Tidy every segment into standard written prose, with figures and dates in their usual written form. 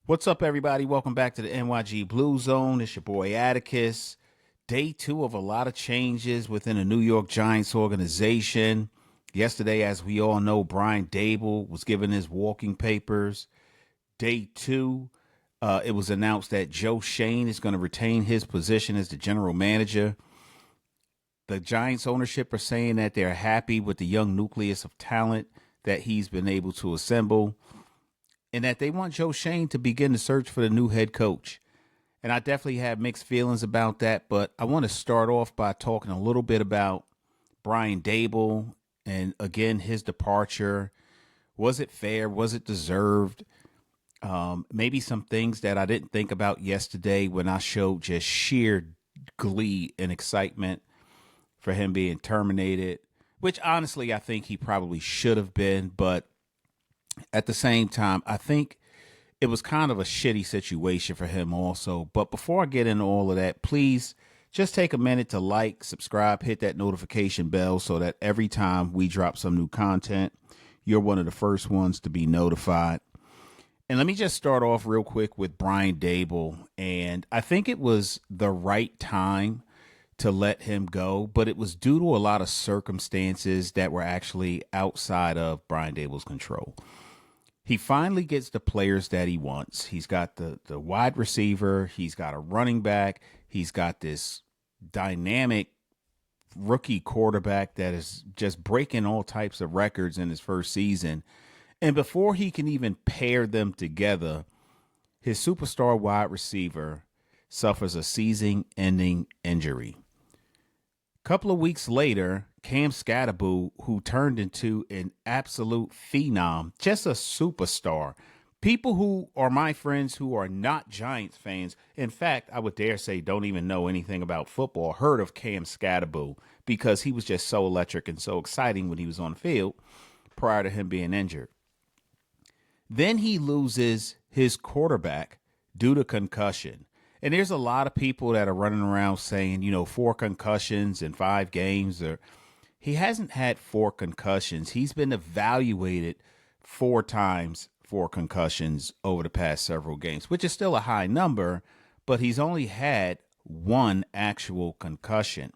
What's up, everybody? Welcome back to the NYG Blue Zone. It's your boy Attikis. Day two of a lot of changes within the New York Giants organization. Yesterday, as we all know, Brian Daboll was given his walking papers. Day two, it was announced that Schoen is going to retain his position as the general manager. The Giants ownership are saying that they're happy with the young nucleus of talent that he's been able to assemble, and that they want Joe Schoen to begin the search for the new head coach. And I definitely have mixed feelings about that, but I want to start off by talking a little bit about Brian Daboll and, again, his departure. Was it fair? Was it deserved? Maybe some things that I didn't think about yesterday when I showed just sheer glee and excitement for him being terminated, which honestly I think he probably should have been, but at the same time, I think it was kind of a shitty situation for him also. But before I get into all of that, please just take a minute to like, subscribe, hit that notification bell so that every time we drop some new content, you're one of the first ones to be notified. And let me just start off real quick with Brian Daboll. And I think it was the right time to let him go, but it was due to a lot of circumstances that were actually outside of Brian Daboll's control. He finally gets the players that he wants. He's got the wide receiver. He's got a running back. He's got this dynamic rookie quarterback that is just breaking all types of records in his first season. And before he can even pair them together, his superstar wide receiver suffers a season-ending injury. Couple of weeks later, Cam Scatterboo, who turned into an absolute phenom, just a superstar. People who are my friends who are not Giants fans, in fact, I would dare say don't even know anything about football, heard of Cam Scatterboo because he was just so electric and so exciting when he was on the field prior to him being injured. Then he loses his quarterback due to concussion. And there's a lot of people that are running around saying, 4 concussions in 5 games. Or he hasn't had 4 concussions. He's been evaluated 4 times for concussions over the past several games, which is still a high number, but he's only had 1 actual concussion.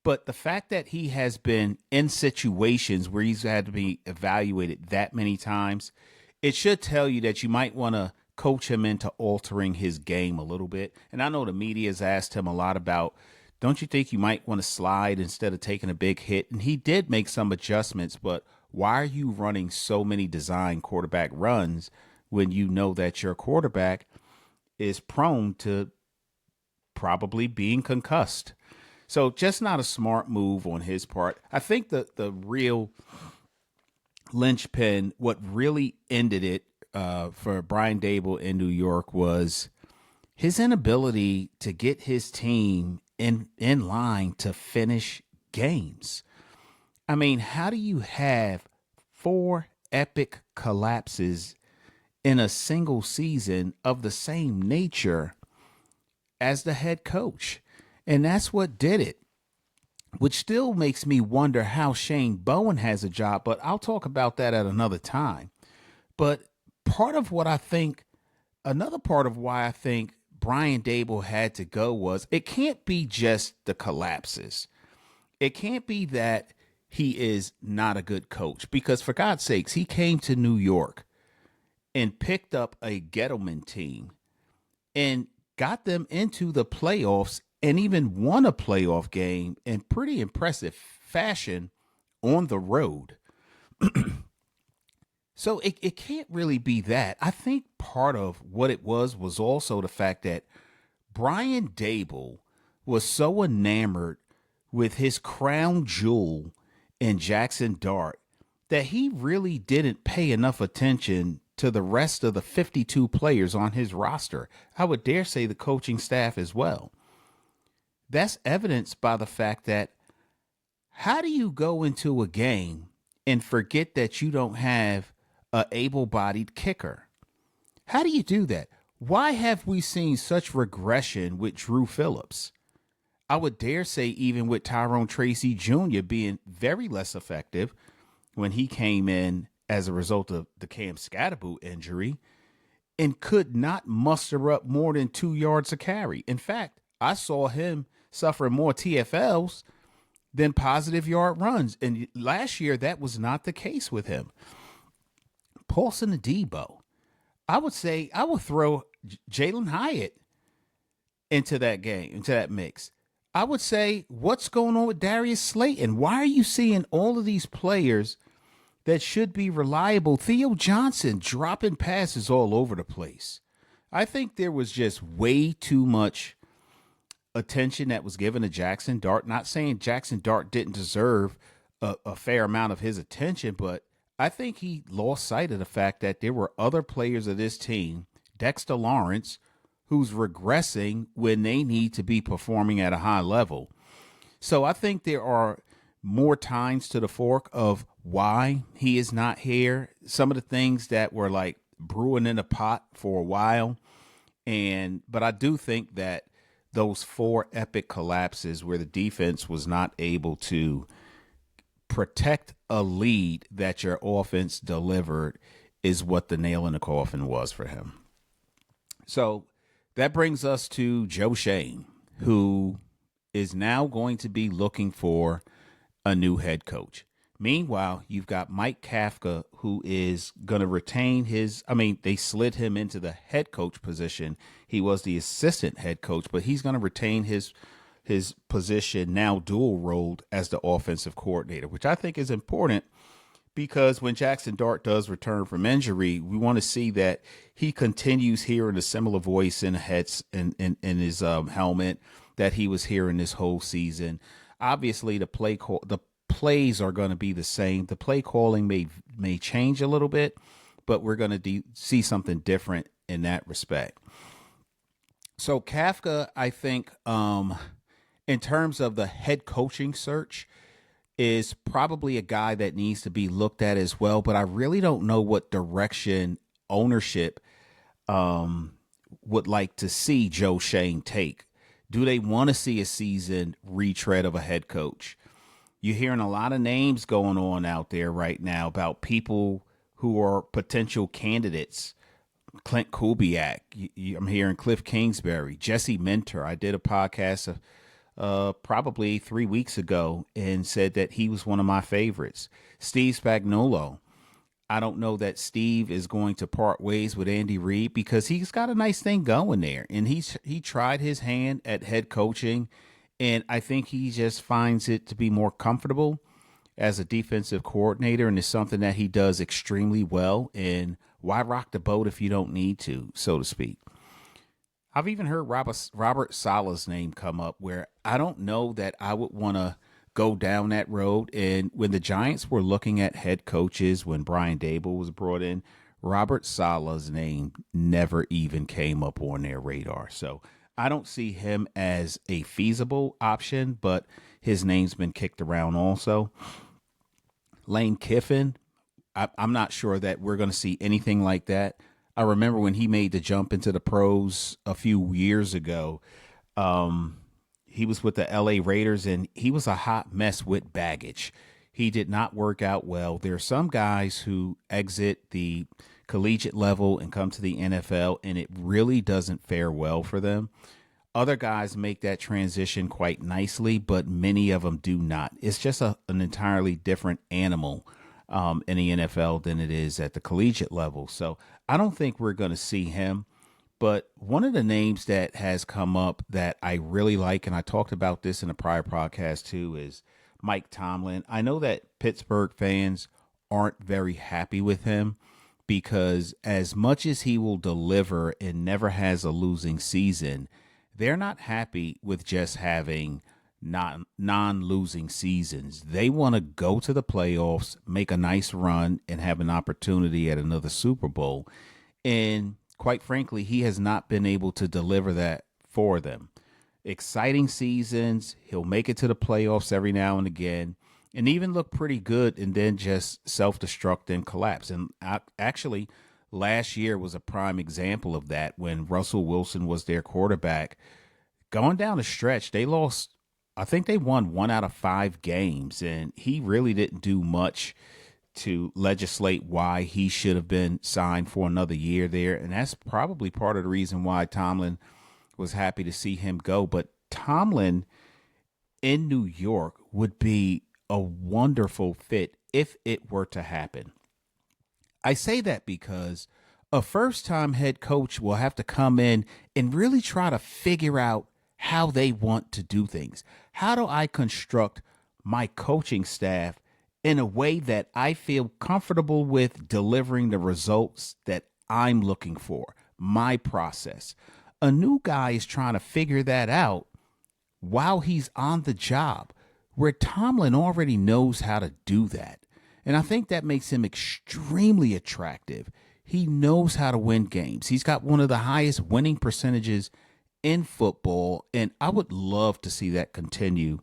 But the fact that he has been in situations where he's had to be evaluated that many times, it should tell you that you might want to coach him into altering his game a little bit. And I know the media has asked him a lot about, don't you think you might want to slide instead of taking a big hit? And he did make some adjustments, but why are you running so many design quarterback runs when you know that your quarterback is prone to probably being concussed? So just not a smart move on his part. I think the real linchpin, what really ended it for Brian Daboll in New York, was his inability to get his team in line to finish games. I mean, how do you have 4 epic collapses in a single season of the same nature as the head coach? And that's what did it, which still makes me wonder how Shane Bowen has a job, but I'll talk about that at another time. But another part of why I think Brian Daboll had to go was it can't be just the collapses. It can't be that he is not a good coach, because for God's sakes, he came to New York and picked up a Gettleman team and got them into the playoffs and even won a playoff game in pretty impressive fashion on the road. So it can't really be that. I think part of what it was also the fact that Brian Daboll was so enamored with his crown jewel in Jackson Dart that he really didn't pay enough attention to the rest of the 52 players on his roster. I would dare say the coaching staff as well. That's evidenced by the fact that how do you go into a game and forget that you don't have a able-bodied kicker? How do you do that? Why have we seen such regression with Drew Phillips? I would dare say even with Tyrone Tracy Jr. being very less effective when he came in as a result of the Cam Scatterboo injury. and could not muster up more than 2 yards a carry. In fact, I saw him suffering more TFLs than positive yard runs. And last year, that was not the case with him. Paulson Adebo. I would say I would throw Jalen Hyatt into that game, into that mix. I would say, what's going on with Darius Slayton? Why are you seeing all of these players that should be reliable? Theo Johnson dropping passes all over the place. I think there was just way too much attention that was given to Jackson Dart. Not saying Jackson Dart didn't deserve a fair amount of his attention, but I think he lost sight of the fact that there were other players of this team, Dexter Lawrence, who's regressing when they need to be performing at a high level. So I think there are more tines to the fork of why he is not here. Some of the things that were like brewing in the pot for a while. But I do think that those 4 epic collapses where the defense was not able to protect a lead that your offense delivered is what the nail in the coffin was for him. So that brings us to Joe Schoen, who is now going to be looking for a new head coach. Meanwhile, you've got Mike Kafka, who is going to retain they slid him into the head coach position. He was the assistant head coach, but he's going to retain his position, now dual rolled as the offensive coordinator, which I think is important because when Jackson Dart does return from injury, we want to see that he continues hearing a similar voice in his helmet that he was hearing this whole season. Obviously, the plays are going to be the same. The play calling may change a little bit, but we're going to see something different in that respect. So Kafka, I think, in terms of the head coaching search, is probably a guy that needs to be looked at as well. But I really don't know what direction ownership would like to see Joe Schoen take. Do they want to see a seasoned retread of a head coach? You're hearing a lot of names going on out there right now about people who are potential candidates. Clint Kubiak. I'm hearing Cliff Kingsbury, Jesse Minter. I did a podcast probably 3 weeks ago and said that he was one of my favorites. Steve Spagnuolo. I don't know that Steve is going to part ways with Andy Reid because he's got a nice thing going there. And he tried his hand at head coaching, and I think he just finds it to be more comfortable as a defensive coordinator, and it's something that he does extremely well. And why rock the boat if you don't need to, so to speak? I've even heard Robert Saleh's name come up, where I don't know that I would want to go down that road. And when the Giants were looking at head coaches, when Brian Daboll was brought in, Robert Saleh's name never even came up on their radar. So I don't see him as a feasible option, but his name's been kicked around also. Lane Kiffin, I'm not sure that we're going to see anything like that. I remember when he made the jump into the pros a few years ago, he was with the LA Raiders, and he was a hot mess with baggage. He did not work out well. There are some guys who exit the collegiate level and come to the NFL, and it really doesn't fare well for them. Other guys make that transition quite nicely, but many of them do not. It's just an entirely different animal in the NFL than it is at the collegiate level. So I don't think we're going to see him. But one of the names that has come up that I really like, and I talked about this in a prior podcast too, is Mike Tomlin. I know that Pittsburgh fans aren't very happy with him because as much as he will deliver and never has a losing season, they're not happy with just having non-losing seasons. They want to go to the playoffs, make a nice run, and have an opportunity at another Super Bowl. And quite frankly, he has not been able to deliver that for them. Exciting seasons, he'll make it to the playoffs every now and again, and even look pretty good, and then just self-destruct and collapse. And actually, last year was a prime example of that when Russell Wilson was their quarterback. Going down the stretch, they lost, I think they won 1 out of 5 games, and he really didn't do much to legislate why he should have been signed for another year there. And that's probably part of the reason why Tomlin was happy to see him go. But Tomlin in New York would be a wonderful fit if it were to happen. I say that because a first time head coach will have to come in and really try to figure out how they want to do things. How do I construct my coaching staff in a way that I feel comfortable with delivering the results that I'm looking for? My process. A new guy is trying to figure that out while he's on the job, where Tomlin already knows how to do that. And I think that makes him extremely attractive. He knows how to win games. He's got one of the highest winning percentages in football, and I would love to see that continue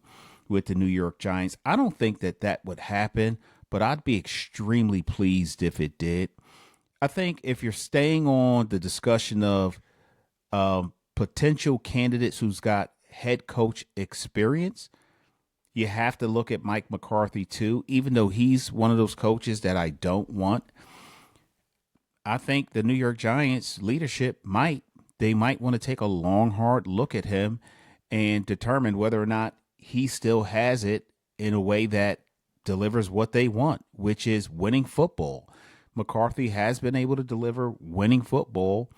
with the New York Giants. I don't think that that would happen, but I'd be extremely pleased if it did. I think if you're staying on the discussion of potential candidates who's got head coach experience, you have to look at Mike McCarthy too, even though he's one of those coaches that I don't want. I think the New York Giants leadership might want to take a long, hard look at him and determine whether or not he still has it in a way that delivers what they want, which is winning football. McCarthy has been able to deliver winning football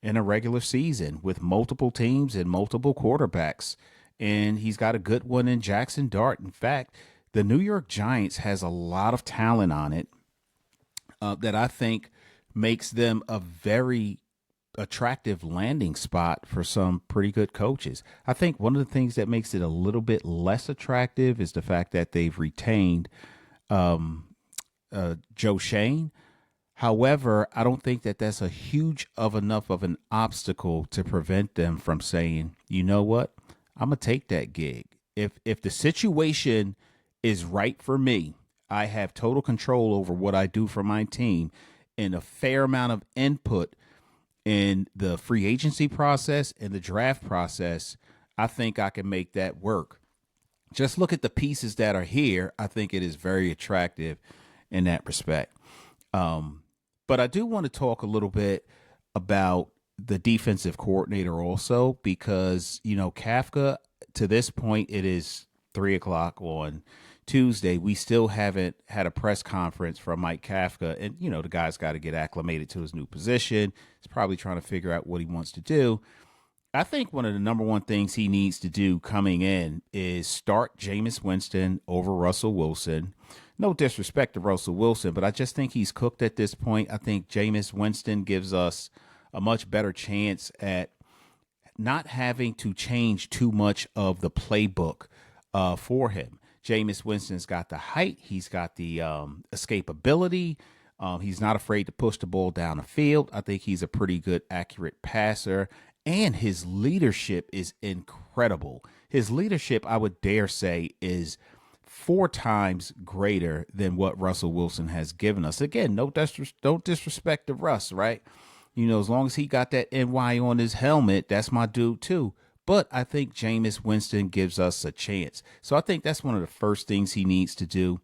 in a regular season with multiple teams and multiple quarterbacks. And he's got a good one in Jackson Dart. In fact, the New York Giants has a lot of talent on it that I think makes them a very attractive landing spot for some pretty good coaches. I think one of the things that makes it a little bit less attractive is the fact that they've retained Joe Schoen. However, I don't think that that's a huge enough of an obstacle to prevent them from saying, you know what, I'm going to take that gig. If the situation is right for me, I have total control over what I do for my team and a fair amount of input in the free agency process and the draft process, I think I can make that work. Just look at the pieces that are here. I think it is very attractive in that respect. But I do want to talk a little bit about the defensive coordinator also, because, Kafka, to this point, it is 3:00 on Tuesday. We still haven't had a press conference from Mike Kafka. And, the guy's got to get acclimated to his new position. He's probably trying to figure out what he wants to do. I think one of the number one things he needs to do coming in is start Jameis Winston over Russell Wilson. No disrespect to Russell Wilson, but I just think he's cooked at this point. I think Jameis Winston gives us a much better chance at not having to change too much of the playbook for him. Jameis Winston's got the height. He's got the escapability. He's not afraid to push the ball down the field. I think he's a pretty good, accurate passer. And his leadership is incredible. His leadership, I would dare say, is 4 times greater than what Russell Wilson has given us. Again, don't disrespect the Russ, right? As long as he got that NY on his helmet, that's my dude too. But I think Jameis Winston gives us a chance. So I think that's one of the first things he needs to do.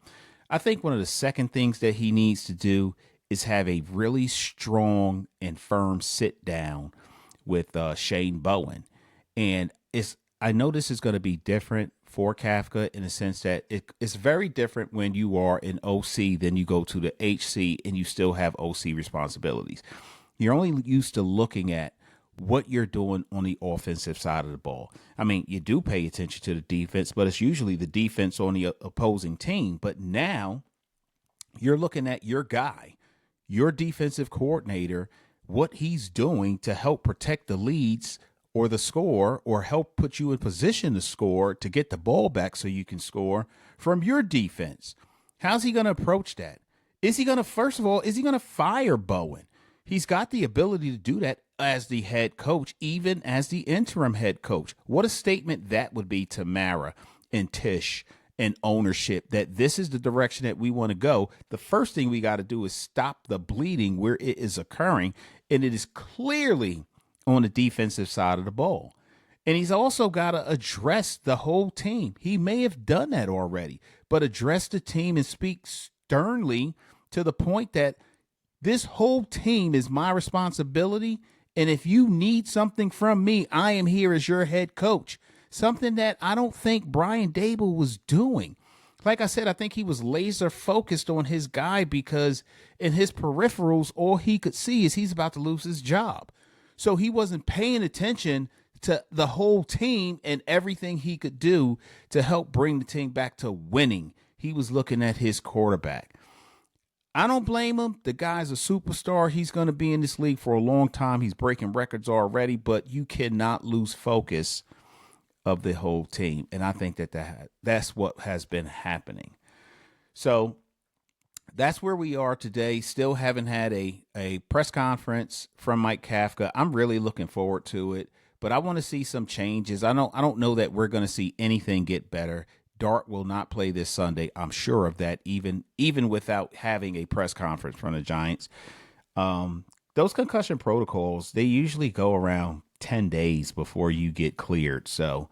I think one of the second things that he needs to do is have a really strong and firm sit down with Shane Bowen. And I know this is going to be different for Kafka in the sense that it's very different when you are an OC than you go to the HC and you still have OC responsibilities. You're only used to looking at what you're doing on the offensive side of the ball. I mean, you do pay attention to the defense, but it's usually the defense on the opposing team. But now you're looking at your guy, your defensive coordinator, what he's doing to help protect the leads or the score or help put you in position to score to get the ball back so you can score from your defense. How's he going to approach that? Is he going to fire Bowen? He's got the ability to do that as the head coach, even as the interim head coach. What a statement that would be to Mara and Tish and ownership that this is the direction that we want to go. The first thing we got to do is stop the bleeding where it is occurring, and it is clearly on the defensive side of the ball. And he's also got to address the whole team. He may have done that already, but address the team and speak sternly to the point that this whole team is my responsibility. And if you need something from me, I am here as your head coach. Something that I don't think Brian Daboll was doing. Like I said, I think he was laser focused on his guy because in his peripherals, all he could see is he's about to lose his job. So he wasn't paying attention to the whole team and everything he could do to help bring the team back to winning. He was looking at his quarterback. I don't blame him. The guy's a superstar. He's going to be in this league for a long time. He's breaking records already, but you cannot lose focus of the whole team. And I think that's what has been happening. So that's where we are today. Still haven't had a press conference from Mike Kafka. I'm really looking forward to it, but I want to see some changes. I don't know that we're going to see anything get better. Dart will not play this Sunday. I'm sure of that, even without having a press conference from the Giants. Those concussion protocols, they usually go around 10 days before you get cleared. So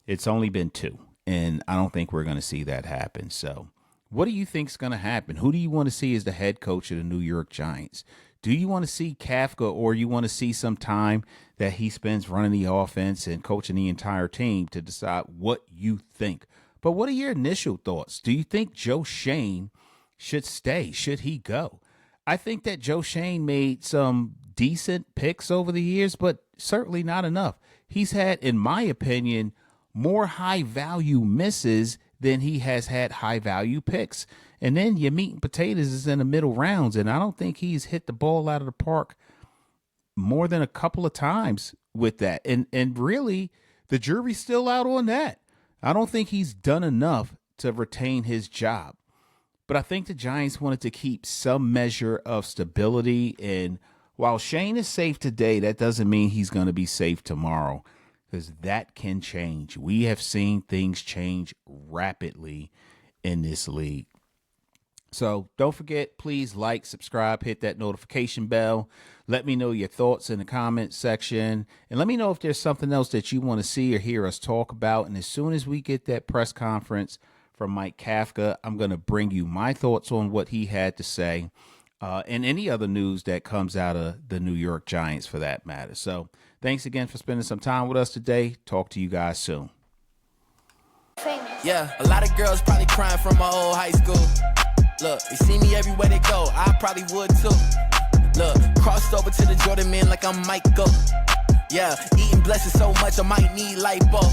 it's only been 2, and I don't think we're going to see that happen. So what do you think is going to happen? Who do you want to see as the head coach of the New York Giants? Do you want to see Kafka, or you want to see some time that he spends running the offense and coaching the entire team to decide what you think? But what are your initial thoughts? Do you think Joe Schoen should stay? Should he go? I think that Joe Schoen made some decent picks over the years, but certainly not enough. He's had, in my opinion, more high-value misses than he has had high-value picks. And then your meat and potatoes is in the middle rounds, and I don't think he's hit the ball out of the park more than a couple of times with that. And really, the jury's still out on that. I don't think he's done enough to retain his job. But I think the Giants wanted to keep some measure of stability. And while Shane is safe today, that doesn't mean he's going to be safe tomorrow, because that can change. We have seen things change rapidly in this league. So don't forget, please like, subscribe, hit that notification bell. Let me know your thoughts in the comments section. And let me know if there's something else that you want to see or hear us talk about. And as soon as we get that press conference from Mike Kafka, I'm going to bring you my thoughts on what he had to say and any other news that comes out of the New York Giants for that matter. So thanks again for spending some time with us today. Talk to you guys soon. Yeah, a lot of girls probably crying from my old high school. Look, they see me everywhere they go, I probably would too. Look, crossed over to the Jordan man like I'm Michael. Yeah, eating blessings so much I might need lipo.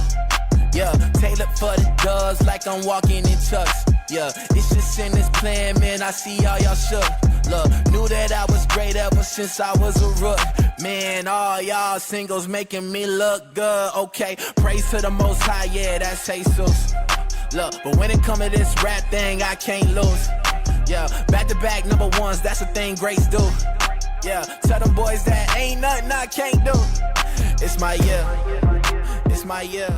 Yeah, tailored for the doves like I'm walking in chucks. Yeah, it's just in this plan, man, I see how y'all shook. Look, knew that I was great ever since I was a rook. Man, all y'all singles making me look good. Okay, praise to the Most High, yeah, that's Jesus. Look, but when it come to this rap thing, I can't lose. Yeah, back-to-back number ones, that's the thing greats do. Yeah, tell them boys that ain't nothing I can't do. It's my year. It's my year.